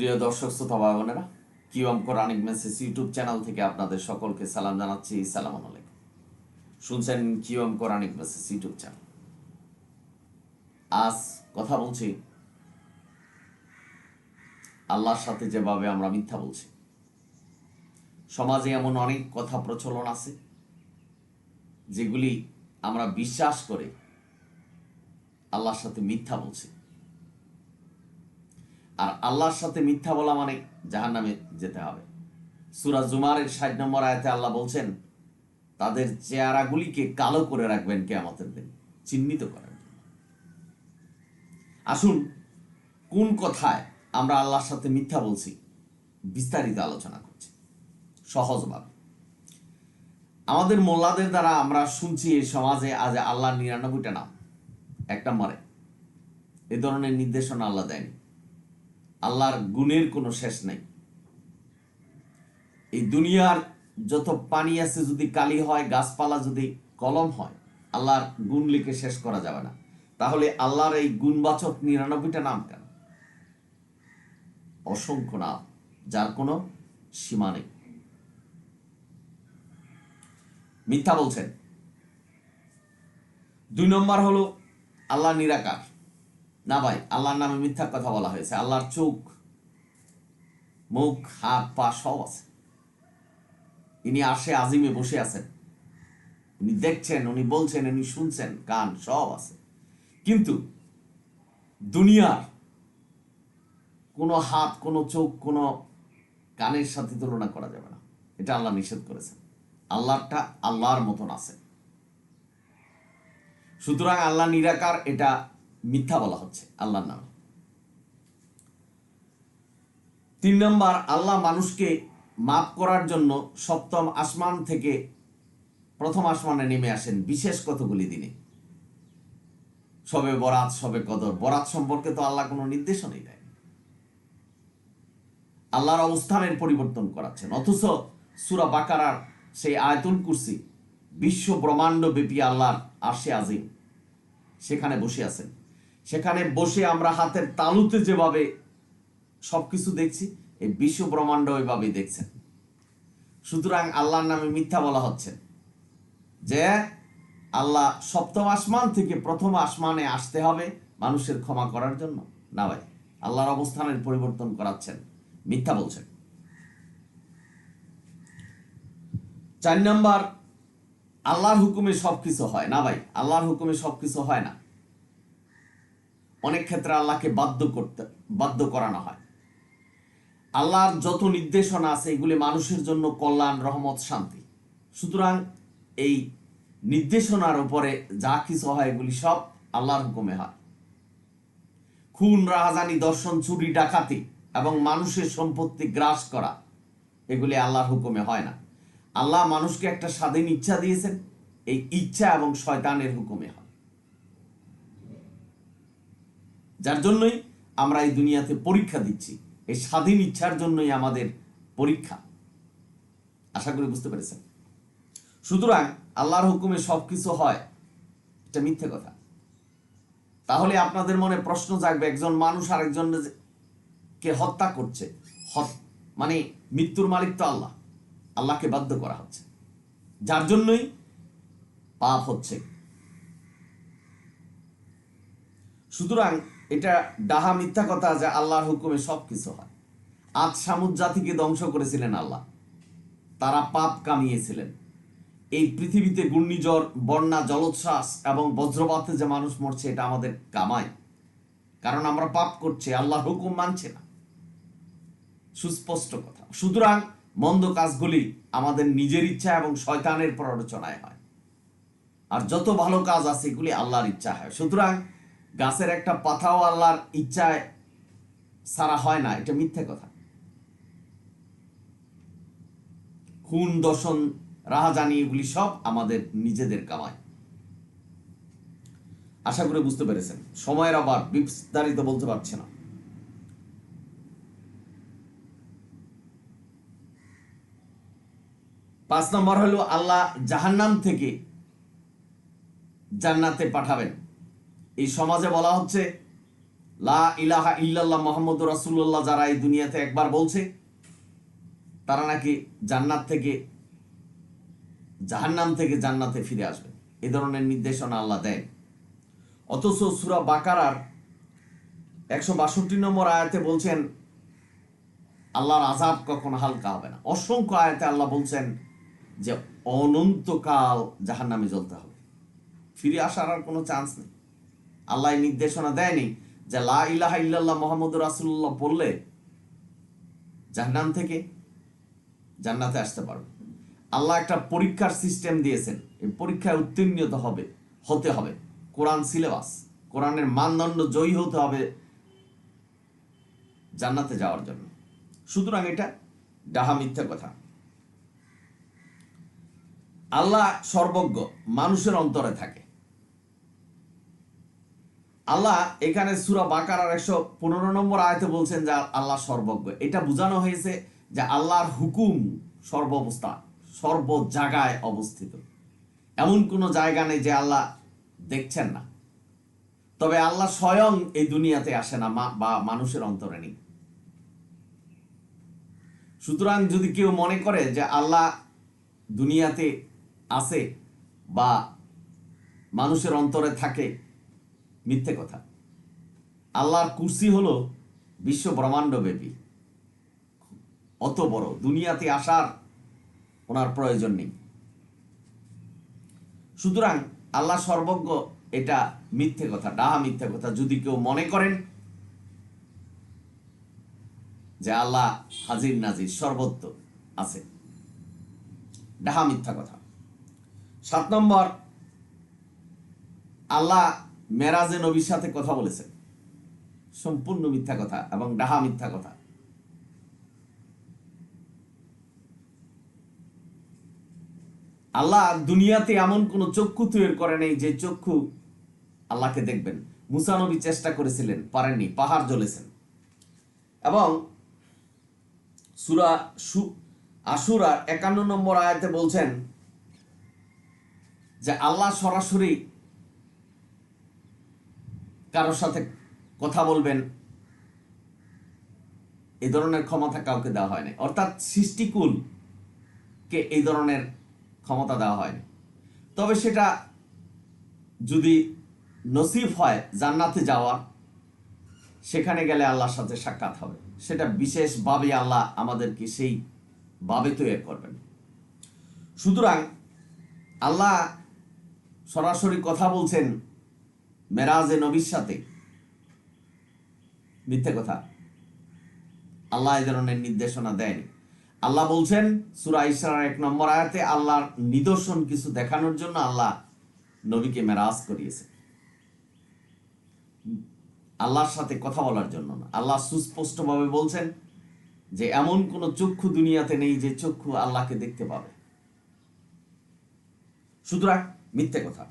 প্রিয় দর্শক শ্রোতা ভাই বোনেরা, কিওয়াম কোরআনিক মেসেজ ইউটিউব চ্যানেল থেকে আপনাদের সকলকে সালাম জানাচ্ছি। সালাম আলাইকুম। শুনছেন কিওয়াম কোরআনিক মেসেজ ইউটিউব চ্যানেল। আজ কথা বলছি আল্লাহর সাথে যেভাবে আমরা মিথ্যা বলছি। সমাজে এমন অনেক কথা প্রচলন আছে যেগুলি আমরা বিশ্বাস করে আল্লাহর সাথে মিথ্যা বলছি। আর আল্লাহর সাথে মিথ্যা বলা মানে জাহান্নামে যেতে হবে। সূরা জুমারের ৬০ নম্বর আয়াতে আল্লাহ বলছেন, তাদের চেহারাগুলিকে কালো করে রাখবেন কিয়ামতের দিন, চিহ্নিত করেন। আসুন, কোন কথায় আমরা আল্লাহর সাথে মিথ্যা বলছি বিস্তারিত আলোচনা করছি সহজভাবে। আমাদের মোল্লাদের দ্বারা আমরা শুনছি এই সমাজে আজ আল্লাহর ৯৯টা নাম, এক নম্বরে এ ধরনের নির্দেশনা আল্লাহ দেয়নি। আল্লাহর গুণের কোনো শেষ নেই। এই দুনিয়ার যত পানি আছে যদি কালি হয়, গাছপালা যদি কলম হয়, আল্লাহর গুণ লিখে শেষ করা যাবে না। তাহলে আল্লাহর এই গুণবাচক ৯৯টা নাম কেন? অসংখ্য নাম, যার কোনো সীমা নেই। মিথ্যা বলছেন। ২ নম্বর হলো আল্লাহ নিরাকার। না ভাই, আল্লাহর নামে মিথ্যা কথা বলা হয়েছে। আল্লাহর চোখ, মুখ, হাত, পা সব আছে। ইনি আরশে আজিমে বসে আছেন, উনি দেখছেন, উনি বলছেন, উনি শুনছেন, কান সব আছে। কিন্তু দুনিয়ার কোনো হাত, কোনো চোখ, কোনো কানের সাথে তুলনা করা যাবে না। এটা আল্লাহ নিষেধ করেছেন। আল্লাহরটা আল্লাহর মতন আছে। সুতরাং আল্লাহ নিরাকার, এটা মিথ্যা বলা হচ্ছে আল্লাহর নামে। ৩ নম্বর, আল্লাহ মানুষকে মাফ করার জন্য সপ্তম আসমান থেকে প্রথম আসমানে নেমে আসেন বিশেষ কতগুলি দিনে। সবে বরাত, সবে কদর। বরাত সম্পর্কে তো আল্লাহ কোনো নির্দেশনাই দেয়। আল্লাহর অবস্থানের পরিবর্তন করাচ্ছেন, অথচ সূরা বাকারার সেই আয়াতুল কুরসি, বিশ্ব ব্রহ্মাণ্ড ব্যাপী আল্লাহর আরশে আজিম, সেখানে বসে আছেন। সেখানে বসে আমরা হাতের তালুতে যেভাবে সবকিছু দেখছি, এই বিশ্ব ব্রহ্মাণ্ড ওইভাবেই দেখছেন। সুতরাং আল্লাহর নামে মিথ্যা বলা হচ্ছে যে আল্লাহ সপ্তম আসমান থেকে প্রথম আসমানে আসতে হবে মানুষের ক্ষমা করার জন্য। না ভাই, আল্লাহর অবস্থানের পরিবর্তন করাচ্ছেন, মিথ্যা বলছেন। ৪ নম্বর, আল্লাহর হুকুমে সবকিছু হয়। না ভাই, আল্লাহর হুকুমে সবকিছু হয় না। অনেক ক্ষেত্রে আল্লাহকে বাধ্য করানো হয়। আল্লাহর যত নির্দেশনা আছে এগুলি মানুষের জন্য কল্যাণ, রহমত, শান্তি। সুতরাং এই নির্দেশনার উপরে যা কিছু হয় এগুলি সব আল্লাহর হুকুমে হয়। খুন, রাহাজানি, দর্শন, চুরি, ডাকাতি এবং মানুষের সম্পত্তি গ্রাস করা, এগুলি আল্লাহর হুকুমে হয় না। আল্লাহ মানুষকে একটা স্বাধীন ইচ্ছা দিয়েছেন, এই ইচ্ছা এবং শয়তানের হুকুমে হয়। যার জন্যই আমরা এই দুনিয়াতে পরীক্ষা দিচ্ছি। এই স্বাধীন ইচ্ছার জন্যই আমাদের পরীক্ষা। আশা করি বুঝতে পেরেছেন। সুতরাং আল্লাহর হুকুমে সবকিছু হয়, এটা মিথ্যে কথা। তাহলে আপনাদের মনে প্রশ্ন জাগবে, একজন মানুষ আরেকজনকে হত্যা করছে, মানে মৃত্যুর মালিক তো আল্লাহ, আল্লাহকে বাধ্য করা হচ্ছে, যার জন্যই পাপ হচ্ছে। সুতরাং এটা ডাহা মিথ্যা কথা যে আল্লাহর হুকুমে সবকিছু হয়। আজ সামুদ জাতিকে ধ্বংস করেছিলেন আল্লাহ, তারা পাপ কামিয়েছিলেন। এই পৃথিবীতে ঘূর্ণিঝড়, বন্যা, জলোচ্ছ্বাস এবং বজ্রপাতে যে মানুষ মরছে, এটা আমাদের কামাই, কারণ আমরা পাপ করছি, আল্লাহর হুকুম মানছে না। সুস্পষ্ট কথা। সুতরাং মন্দ কাজগুলি আমাদের নিজের ইচ্ছা এবং শয়তানের প্ররোচনায় হয়, আর যত ভালো কাজ আছে এগুলি আল্লাহর ইচ্ছা হয়। সুতরাং গাছের একটা পাতাও আল্লাহর ইচ্ছায় সারা হয় না, এটা মিথ্যে কথা। খুন, দর্শন, রাহাজানি এগুলি সব আমাদের নিজেদের কামাই। আশা করি বুঝতে পেরেছেন। সময়ের অভাব, বিস্তারিত বলতে পারছি না। ৫ নম্বর হলো আল্লাহ জাহান্নাম থেকে জান্নাতে পাঠাবেন। এই সমাজে বলা হচ্ছে লা ইলাহা ইল্লাল্লাহ মুহাম্মাদুর রাসূলুল্লাহ যারা এই দুনিয়াতে একবার বলছে, তারা নাকি জান্নাত থেকে জাহান্নাম থেকে জান্নাতে ফিরে আসবে। এ ধরনের নির্দেশনা আল্লাহ দেয়। অথচ সূরা বাকারার 162 নম্বর আয়াতে বলছেন আল্লাহর আযাব কখনো হালকা হবে না। অসংখ্য আয়াতে আল্লাহ বলছেন যে অনন্তকাল জাহান্নামে জ্বলতে হবে, ফিরে আসার আর কোনো চান্স নেই। আল্লাহ নির্দেশনা দেয়নি যে লা ইলাহা ইল্লাল্লাহ মুহাম্মাদুর রাসূলুল্লাহ বললে জাহান্নাম থেকে জান্নাতে আসতে পারবে। আল্লাহ একটা পরীক্ষার সিস্টেম দিয়েছেন, এই পরীক্ষায় উত্তীর্ণ হতে হবে। কোরআন সিলেবাস, কোরআনের মানদণ্ড জয়ী হতে হবে জান্নাতে যাওয়ার জন্য। সুতরাং এটা ডাহা মিথ্যা কথা। আল্লাহ সর্বজ্ঞ, মানুষের অন্তরে থাকে। আল্লাহ এখানে সূরা বাকারার 115 নম্বর আয়াতে বলছেন যে আল্লাহ সর্বজ্ঞ। এটা বোঝানো হয়েছে যে আল্লাহর হুকুম সর্বাবস্থা সর্ব জায়গায় অবস্থিত। এমন কোনো জায়গা নেই যে আল্লাহ দেখছেন না। তবে আল্লাহ স্বয়ং এই দুনিয়াতে আসে না বা মানুষের অন্তরে নেই। সুতরাং যদি কেউ মনে করে যে আল্লাহ দুনিয়াতে আছে বা মানুষের অন্তরে থাকে, মিথ্যে কথা। আল্লাহর কুরসি হলো বিশ্ব ব্রহ্মাণ্ড ব্যাপী, অত বড়, দুনিয়াতে আসার ওনার প্রয়োজন নেই। সুতরাং আল্লাহ সর্বজ্ঞ, এটা মিথ্যে কথা, ডাহা মিথ্যে কথা। যদি কেউ মনে করেন যে আল্লাহ হাজির নাজির সর্বত্র আছে, ডাহা মিথ্যা কথা। 7 নম্বর, আল্লাহ মেরাজে নবীর সাথে কথা বলেছেন, সম্পূর্ণ মিথ্যা কথা এবং ডাহা মিথ্যা কথা। আল্লাহ দুনিয়াতে এমন কোন চক্ষু তৈরি করে নেই যে চক্ষু আল্লাহকে দেখবেন। মুসা নবী চেষ্টা করেছিলেন, পারেননি, পাহাড় জ্বলেছেন। এবং সূরা আশুরা 51 নম্বর আয়াতে বলছেন যে আল্লাহ সরাসরি কারোর সাথে কথা বলবেন, এই ধরনের ক্ষমতা কাউকে দেওয়া হয়নি। অর্থাৎ সৃষ্টিকুলকে এই ধরনের ক্ষমতা দেওয়া হয়নি। তবে সেটা যদি নসিব হয় জান্নাতে যাওয়া, সেখানে গেলে আল্লাহর সাথে সাক্ষাৎ হবে। সেটা বিশেষভাবে আল্লাহ আমাদেরকে সেই ভাবে তৈরি করবেন। সুতরাং আল্লাহ সরাসরি কথা বলছেন মেরাজে নবীর সাথে, মিথ্যে কথা। আল্লাহ এই ধরনের নির্দেশনা দেয়নি। আল্লাহ বলছেন সূরা ইসরার 1 নম্বর আয়াতে আল্লাহর নিদর্শন কিছু দেখানোর জন্য আল্লাহ নবীকে মেরাজ করিয়েছে, আল্লাহর সাথে কথা বলার জন্য না। আল্লাহ সুস্পষ্টভাবে বলছেন যে এমন কোন চক্ষু দুনিয়াতে নেই যে চক্ষু আল্লাহকে দেখতে পাবে। সুতরাং মিথ্যে কথা।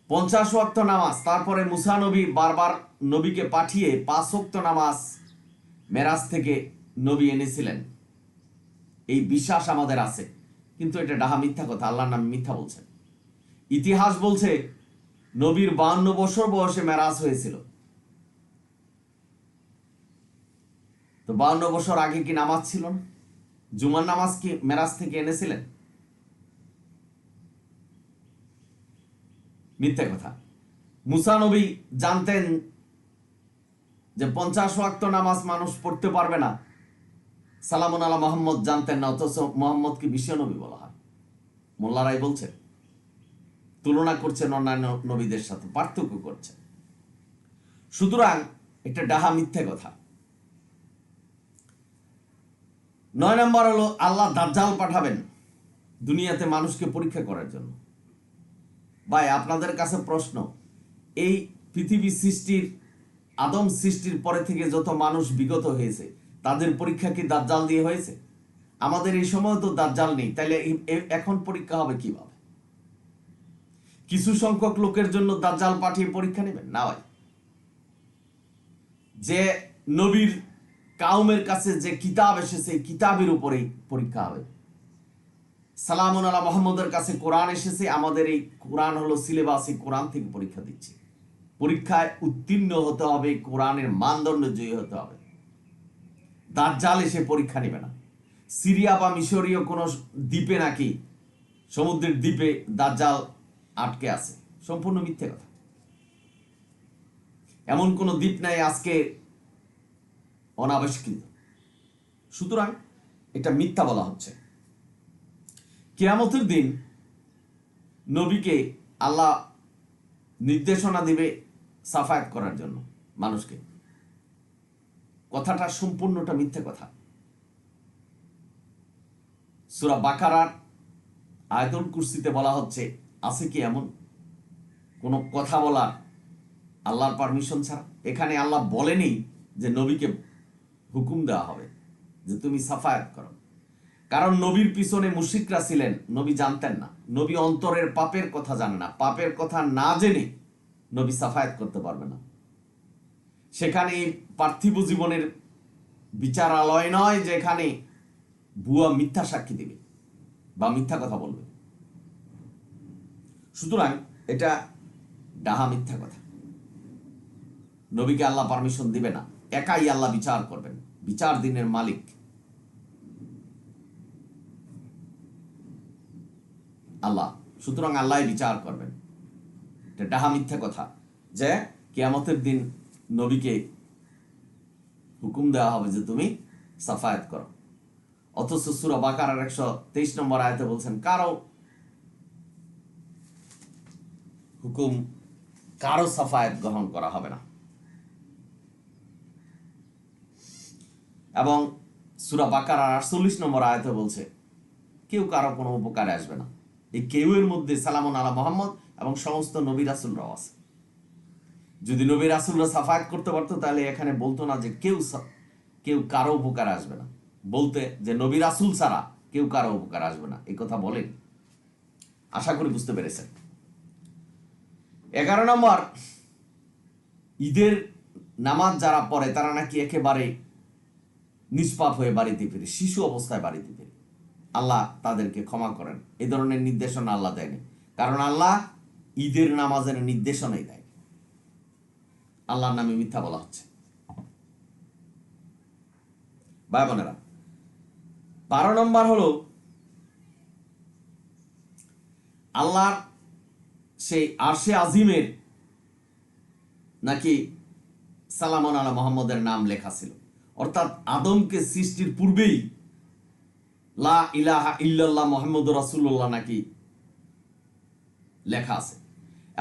50 ওয়াক্ত নামাজ, তারপরে মুসা নবী বারবার নবীকে পাঠিয়ে 5 ওয়াক্ত নামাজ মেরাজ থেকে নবী এনেছিলেন, এই বিশ্বাস আমাদের আছে। কিন্তু এটা ডাহা মিথ্যা কথা, আল্লাহর নামে মিথ্যা বলছেন। ইতিহাস বলছে নবীর 52 বছর বয়সে মেরাজ হয়েছিল। তো 52 বছর আগে কি নামাজ ছিল না? জুমার নামাজ কি মেরাজ থেকে এনেছিলেন? মিথ্যে কথা। মুসা নবী জানতেন যে 50 ওয়াক্ত নামাজ মানুষ পড়তে পারবে না, সালামুন আলা মুহাম্মদ জানতেন না, অথচ মুহাম্মদকে বিশ্ব নবী বলা হয়। মোল্লারাই বলছেন, তুলনা করছেন অন্যান্য নবীদের সাথে, পার্থক্য করছেন। সুতরাং এটা ডাহা মিথ্যে কথা। 9 নম্বর হলো আল্লাহ দাজ্জাল পাঠাবেন দুনিয়াতে মানুষকে পরীক্ষা করার জন্য। ভাই আপনাদের কাছে প্রশ্ন, এই পৃথিবী সৃষ্টির, আদম সৃষ্টির পরে থেকে যত মানুষ বিগত হয়েছে তাদের পরীক্ষা কি দাজ্জাল দিয়ে হয়েছে? আমাদের এই সময় তো দাজ্জাল নেই, তাইলে এখন পরীক্ষা হবে কিভাবে? কিছু সংখ্যক লোকের জন্য দাজ্জাল পাঠিয়ে পরীক্ষা নেবেন না ভাই। যে নবীর কাউমের কাছে যে কিতাব এসেছে এই কিতাবের উপরেই পরীক্ষা হবে। সালামুন আলা মুহাম্মদের কাছে কোরআন এসেছে, আমাদের এই কোরআন হলো সিলেবাস, এই কোরআন থেকে পরীক্ষা দিচ্ছি। পরীক্ষায় উত্তীর্ণ হতে হবে, কোরআনের মানদণ্ড জয়ী হতে হবে। দাজ্জাল এসে পরীক্ষা নেবে না। সিরিয়া বা মিশরীয় কোনো দ্বীপে নাকি, সমুদ্রের দ্বীপে দাজ্জাল আটকে আছে, সম্পূর্ণ মিথ্যে কথা। এমন কোনো দ্বীপ নাই আজকে অনাবিষ্কৃত। সুতরাং এটা মিথ্যা বলা হচ্ছে। কিয়ামতের দিন নবীকে আল্লাহ নির্দেশনা দিবে সাফায়াত করার জন্য মানুষকে। কথাটা সম্পূর্ণটা মিথ্যে কথা। সূরা বাকারার আয়াতুল কুরসিতে বলা হচ্ছে, আছে কি এমন কোন কথা বলার আল্লাহর পারমিশন ছাড়া? এখানে আল্লাহ বলেনি যে নবীকে হুকুম দেওয়া হবে যে তুমি সাফায়াত করো, কারণ নবীর পিছনে মুশরিকরা ছিলেন, নবী জানতেন না। নবী অন্তরের পাপের কথা জানে না। পাপের কথা না জেনে নবী সাফায়াত করতে পারবে না। সেখানে পার্থিব জীবনের বিচারালয় নয় যেখানে ভুয়া মিথ্যা সাক্ষী দেবে বা মিথ্যা কথা বলবে। সুতরাং এটা ডাহা মিথ্যা কথা। নবীকে আল্লাহ পারমিশন দিবে না, একাই আল্লাহ বিচার করবেন, বিচার দিনের মালিক আল্লাহ। সুতরাং আল্লাহ বিচার করবেন। এটা ডাহা মিথ্যা কথা যে কিয়ামতের দিন নবীকে হুকুম দেওয়া হবে যে তুমি সাফায়াত করো। অথচ সূরা বাকারার 123 নম্বর আয়াতে বলছেন কারো হুকুম, কারো সাফায়াত গ্রহণ করা হবে না। এবং সূরা বাকারার 48 নম্বর আয়াতে বলছে কেউ কারো কোনো উপকারে আসবে না। এই কেউ এর মধ্যে সালামুন আলা মুহাম্মদ এবং সমস্ত নবী রাসূলরাও আছে। যদি নবী রাসূলরা সাফায়াত করতে পারতো তাহলে এখানে বলতো না যে কেউ কারো উপকারে আসবে না, বলতে যে নবী রাসূল ছাড়া কেউ কারো উপকার আসবে না, এই কথা বলেন। আশা করি বুঝতে পেরেছেন। 11 নম্বর, ঈদের নামাজ যারা পড়ে তারা নাকি একেবারে নিষ্পাপ হয়ে বাড়িতে ফিরে, শিশু অবস্থায় বাড়িতে ফিরে। আল্লাহ তাদেরকে ক্ষমা করেন। এই ধরনের নির্দেশনা আল্লাহ দেয়নি, কারণ আল্লাহ ঈদের নামাজের নির্দেশনাই দেয়। আল্লাহর নামে মিথ্যা বলা হচ্ছে। ভাই বোনেরা, 12 নম্বর হলো আল্লাহর সেই আরশে আজিমের নাকি সালামুন আলা মুহাম্মদের নাম লেখা ছিল। অর্থাৎ আদমকে সৃষ্টির পূর্বেই লা ইলাহা ইল্লাল্লাহ মুহাম্মদুর রাসূলুল্লাহ নাকি লেখা আছে।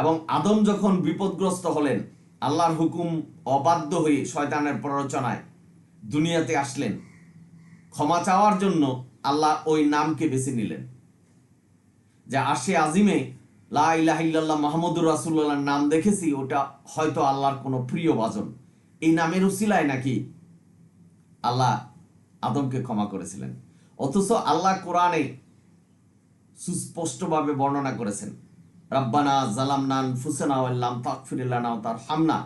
এবং আদম যখন বিপদগ্রস্ত হলেন, আল্লাহর হুকুম অবাধ্য হয়ে শয়তানের প্ররোচনায় দুনিয়াতে আসলেন, ক্ষমা চাওয়ার জন্য আল্লাহ ওই নামকে বেছে নিলেন। যে আরশে আজিমে লা ইলাহা ইল্লাল্লাহ মুহাম্মদুর রাসূলুল্লাহর নাম দেখেছি, ওটা হয়তো আল্লাহর কোনো প্রিয় ভাজন। এই নামের উসিলায় নাকি আল্লাহ আদমকে ক্ষমা করেছিলেন। অথচ আল্লাহ কোরআনে সুস্পষ্টভাবে বর্ণনা করেছেন, রাব্বানা জালামনা আনফুসানা ওয়া লাম তাগফির লানা ওয়া তারহামনা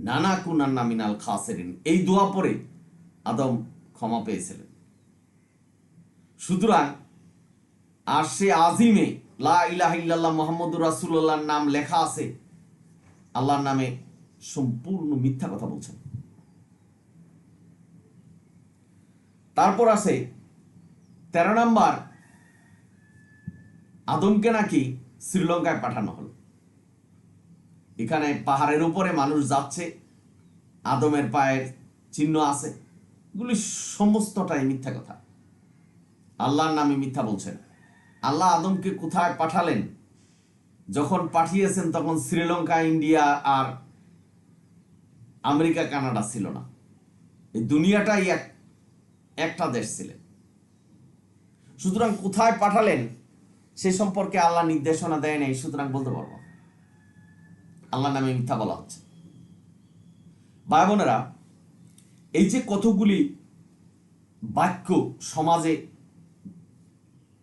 লানাকুনান্না মিনাল খাসিরিন। এই দোয়া পড়ে আদম ক্ষমা পেয়েছিলেন। সুতরাং আরশে আজিমে লা ইলাহা ইল্লাল্লাহ মুহাম্মদুর রাসূলুল্লাহর নাম লেখা আছে, আল্লাহর নামে সম্পূর্ণ মিথ্যা কথা বলছেন। তারপর আছে 13 নম্বর, আদমকে নাকি শ্রীলঙ্কায় পাঠানো হলো। এখানে পাহাড়ের উপরে মানুষ যাচ্ছে, আদমের পায়ের চিহ্ন আছে, এগুলি সমস্তটাই মিথ্যা কথা। আল্লাহর নামে মিথ্যা বলছেন। আল্লাহ আদমকে কোথায় পাঠালেন? যখন পাঠিয়েছেন তখন শ্রীলঙ্কা, ইন্ডিয়া আর আমেরিকা, কানাডা ছিল না। এই দুনিয়াটাই একটা দেশ ছিলেন। সুতরাং কোথায় পাঠালেন সে সম্পর্কে আল্লাহ নির্দেশনা দেয় নাই। সুতরাং বলতে পারবো আল্লাহর নামে মিথ্যা বলা হচ্ছে। ভাই বোনেরা, এই যে কতগুলি বাক্য সমাজে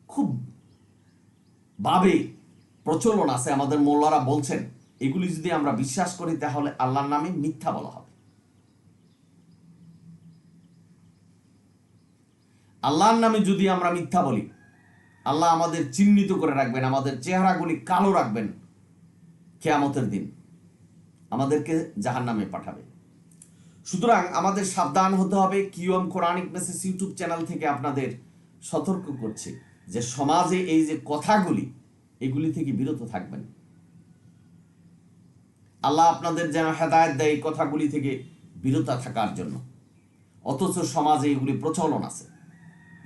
খুব ভাবে প্রচলন আছে, আমাদের মোল্লারা বলছেন, এগুলি যদি আমরা বিশ্বাস করি তাহলে আল্লাহর নামে মিথ্যা বলা হবে। আল্লাহর নামে যদি আমরা মিথ্যা বলি, আল্লাহ আমাদের চিহ্নিত করে রাখবেন, আমাদের চেহারাগুলি কালো রাখবেন কিয়ামতের দিন। আমাদেরকে জাহান্নামে পাঠাবে। সুতরাং আমাদের সাবধান হতে হবে। QM Quranic message YouTube channel থেকে আপনাদের সতর্ক করছে যে সমাজে এই যে কথাগুলি, এগুলি থেকে বিরত থাকবেন। আল্লাহ আপনাদের যেন হেদায়েত দেয় এই কথাগুলি থেকে বিরত থাকার জন্য। অথচ সমাজে এগুলি প্রচলন আছে।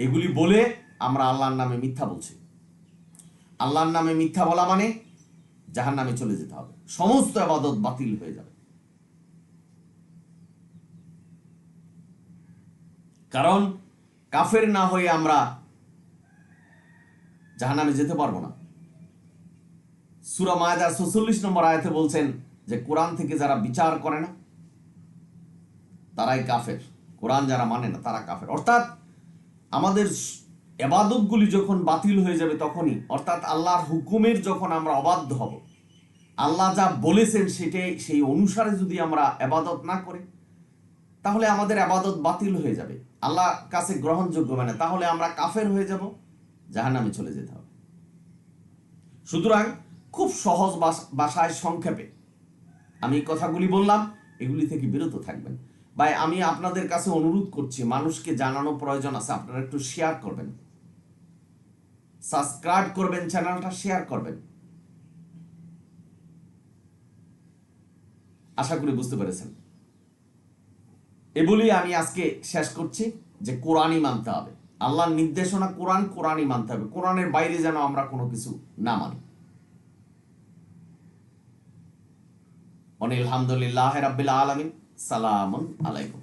এগুলি বলে আমরা আল্লাহর নামে মিথ্যা বলছি। আল্লাহর নামে মিথ্যা বলা মানে জাহান্নামে চলে যেতে হবে, সমস্ত ইবাদত বাতিল হয়ে যাবে। কারণ কাফের না হয়ে আমরা জাহান্নামে যেতে পারবো না। সূরা মায়দার ৪৬ নম্বর আয়াতে বলছেন যে কোরআন থেকে যারা বিচার করে না তারাই কাফের, কোরআন যারা মানে না তারা কাফের। অর্থাৎ আমাদের ইবাদতগুলি যখন বাতিল হয়ে যাবে তখনই, অর্থাৎ আল্লাহর হুকুমের যখন আমরা অবাধ্য হব, আল্লাহ যা বলেছেন সেটাই সেই অনুসারে যদি আমরা ইবাদত না করি, তাহলে আমাদের ইবাদত বাতিল হয়ে যাবে, আল্লাহ কাছে গ্রহণযোগ্য মানে, তাহলে আমরা কাফের হয়ে যাব, জাহান্নামে চলে যেতে হবে। সুতরাং খুব সহজ ভাষায় সংক্ষেপে আমি কথাগুলি বললাম, এগুলি থেকে বিরত থাকবেন। ভাই আমি আপনাদের কাছে অনুরোধ করছি, মানুষকে জানানো প্রয়োজন আছে, আপনারা একটু শেয়ার করবেন, সাবস্ক্রাইব করবেন, চ্যানেলটা শেয়ার করবেন। আশা করি বুঝতে পেরেছেন। এ বলি আমি আজকে শেষ করছি যে কোরআনই মানতে হবে, আল্লাহর নির্দেশনা কোরআন, কোরআনই মানতে হবে, কোরআনের বাইরে যেন আমরা কোনো কিছু না মানি। আলহামদুলিল্লাহ রাব্বিল আলামিন। সালামুন আলাইকুম।